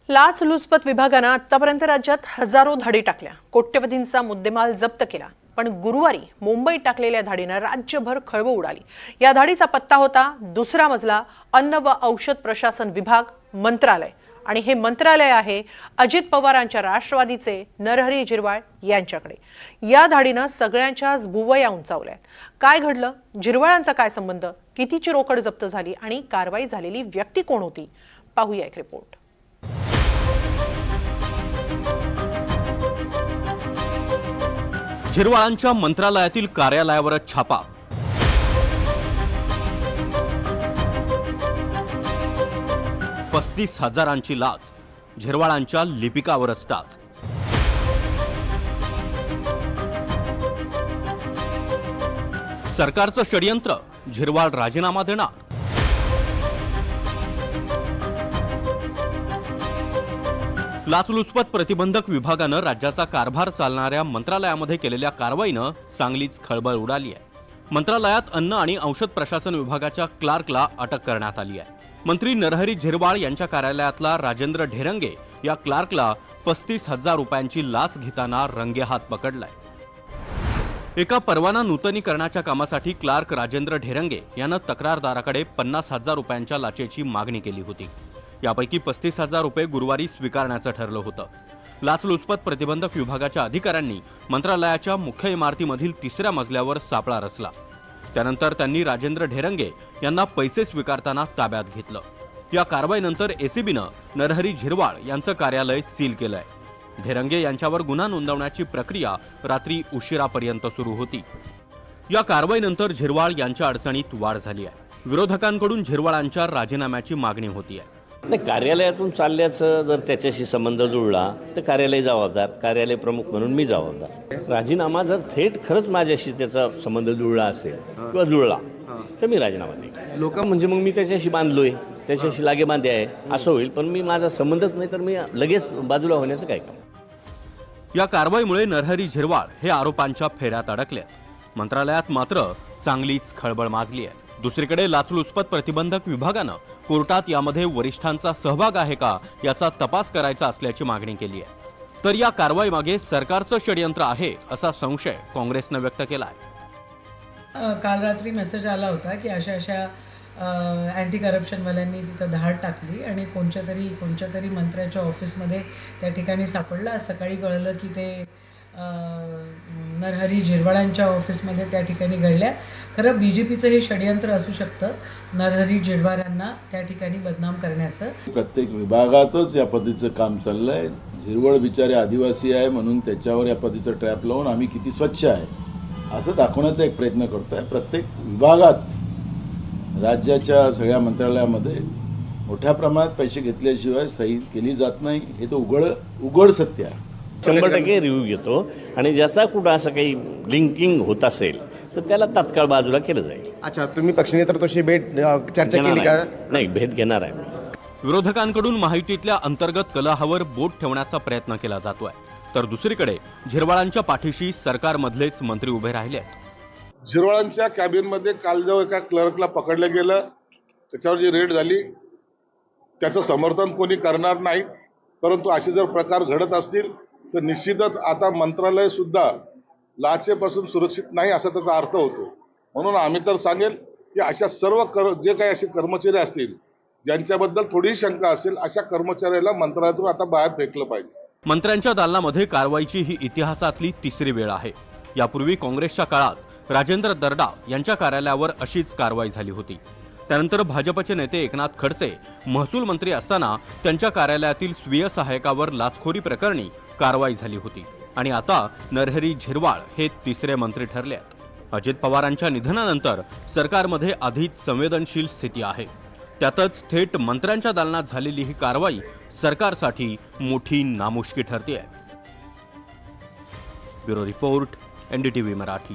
लाचलुचपत विभागानं आतापर्यंत राज्यात हजारो धाडी टाकल्या, कोट्यवधींचा मुद्देमाल जप्त केला। पण गुरुवारी मुंबईत टाकलेल्या धाडीनं राज्यभर खळबळ उडाली। या धाडीचा पत्ता होता दुसरा मजला अन्न व औषध प्रशासन विभाग मंत्रालय, आणि हे मंत्रालय आहे अजित पवारांच्या राष्ट्रवादीचे नरहरी झिरवाळ यांच्याकडे। या धाडीनं सगळ्यांच्याच भुवया उंचावल्या। काय घडलं, झिरवाळांचा काय संबंध, कितीची रोकड जप्त झाली आणि कारवाई झालेली व्यक्ती कोण होती, पाहूया एक रिपोर्ट। झिरवाळांच्या मंत्रालयातील कार्यालयावर छापा। पस्तीस हजारांची लाच, झिरवाळांच्या लिपिकावरच टाच। सरकारचं षडयंत्र, झिरवाळ राजीनामा देणार। लाचलुचपत प्रतिबंधक विभागानं राज्याचा कारभार चालणाऱ्या मंत्रालयामध्ये केलेल्या कारवाईनं चांगलीच खळबळ उडाली आहे। मंत्रालयात अन्न आणि औषध प्रशासन विभागाच्या क्लार्कला अटक करण्यात आली आहे। मंत्री नरहरी झिरवाळ यांच्या कार्यालयातला राजेंद्र ढेरंगे या क्लार्कला 35,000 रुपयांची लाच घेताना रंगेहात पकडलाय। एका परवाना नूतनीकरणाच्या कामासाठी क्लार्क राजेंद्र ढेरंगे यानं तक्रारदाराकडे 50,000 रुपयांच्या लाचेची मागणी केली होती। यापैकी 35,000 रुपये गुरुवारी स्वीकारण्याचं ठरलं होतं। लाचलुचपत प्रतिबंधक विभागाच्या अधिकाऱ्यांनी मंत्रालयाच्या मुख्य इमारतीमधील तिसऱ्या मजल्यावर सापळा रचला। त्यानंतर त्यांनी राजेंद्र ढेरंगे यांना पैसे स्वीकारताना ताब्यात घेतलं। या कारवाईनंतर एसीबीनं नरहरी झिरवाळ यांचं कार्यालय सील केलंय। ढेरंगे यांच्यावर गुन्हा नोंदवण्याची प्रक्रिया रात्री उशिरापर्यंत सुरू होती। या कारवाईनंतर झिरवाळ यांच्या अडचणीत वाढ झाली आहे। विरोधकांकडून झिरवाळांच्या राजीनाम्याची मागणी होती आहे। नाही, कार्यालयातून चालल्याचं जर त्याच्याशी संबंध जुळला तर कार्यालय जबाबदार, कार्यालय प्रमुख म्हणून मी जबाबदार। राजीनामा जर थेट खरंच माझ्याशी त्याचा संबंध जुळला असेल किंवा जुळला तर मी राजीनामा देईन। लोक म्हणजे मग मी त्याच्याशी बांधलोय, त्याच्याशी लागे बांधे आहे असं होईल, पण मी माझा संबंधच नाही तर मी लगेच बाजूला होण्याचं काय काम। या कारवाईमुळे नरहरी झिरवाळ हे आरोपांच्या फेऱ्यात अडकले। मंत्रालयात मात्र चांगलीच खळबळ माजली आहे। दुसरीकडे लाचलुचपत प्रतिबंधक विभागानं कोर्टात यामध्ये वरिष्ठांचा सहभाग आहे का याचा तपास करायचा असल्याची मागणी केली आहे। तर या कारवाईमागे सरकारचं षडयंत्र आहे असा संशय काँग्रेसनं व्यक्त केला आहे। काल रात्री मेसेज आला होता की अशा अँटी करप्शनवाल्यांनी तिथं धाड टाकली आणि कोणत्या तरी मंत्र्याच्या ऑफिसमध्ये त्या ठिकाणी सापडलं। आज सकाळी कळलं की ते नरहरी झिरवाळांच्या ऑफिसमध्ये त्या ठिकाणी घडल्या। खरं बीजेपीचं हे षडयंत्र असू शकतं, नरहरी झिरवाळांना त्या ठिकाणी बदनाम करण्याचं। प्रत्येक विभागातच या पद्धतीचं काम चाललंय। झिरवाळ बिचारे आदिवासी आहे म्हणून त्याच्यावर या पद्धतीचं ट्रॅप लावून आम्ही किती स्वच्छ आहे असं दाखवण्याचा एक प्रयत्न करतोय। प्रत्येक विभागात राज्याच्या सगळ्या मंत्रालयामध्ये मोठ्या प्रमाणात पैसे घेतल्याशिवाय सही केली जात नाही, हे तर उघड सत्य आहे। 100% रिव्ह्यू घेतो आणि ज्याचा कुठं असं काही लिंकिंग होत असेल तर त्याला तात्काळ बाजूला केलं जाईल। अच्छा, तुम्ही पक्षनेतृत्वाशी चर्चा केली का? नाही, भेट घेणार आहे मी। विरोधकांकडून महायुतीतल्या अंतर्गत कलहावर बोट ठेवण्याचा प्रयत्न केला जातोय, तर दुसरीकडे झिरवाळांच्या पाठीशी सरकारमधलेच मंत्री उभे राहिले आहेत। झिरवाळांच्या कॅबिनमध्ये काल जेव्हा एका क्लर्कला पकडलं गेलं, त्याच्यावर जी रेड झाली त्याचं समर्थन कोणी करणार नाही, परंतु असे जर प्रकार घडत असतील तर निश्चितच आता मंत्रालय सुद्धा लाचेपासून सुरक्षित नाही असा त्याचा अर्थ होतो। म्हणून आम्ही तर सांगेल की अशा सर्व जे काही असे कर्मचारी असतील ज्यांच्याबद्दल थोडी शंका असेल अशा कर्मचाऱ्याला मंत्रालयातून आता बाहेर फेकलं पाहिजे। मंत्र्यांच्या दालनामध्ये कारवाईची ही इतिहासातली तिसरी वेळ आहे। यापूर्वी काँग्रेसच्या काळात राजेंद्र दर्डा यांच्या कार्यालयावर अशीच कारवाई झाली होती। त्यानंतर भाजपचे नेते एकनाथ खडसे महसूल मंत्री असताना त्यांच्या कार्यालयातील स्वीय सहायकावर लाचखोरी प्रकरणी कारवाई झाली होती, आणि आता नरहरी झिरवाळ हे तिसरे मंत्री ठरले आहेत। अजित पवारांच्या निधनानंतर सरकारमध्ये आधीच संवेदनशील स्थिती आहे, त्यातच थेट मंत्र्यांच्या दालनात झालेली ही कारवाई सरकारसाठी मोठी नामुष्की ठरते आहे। Bureau report, NDTV Marathi.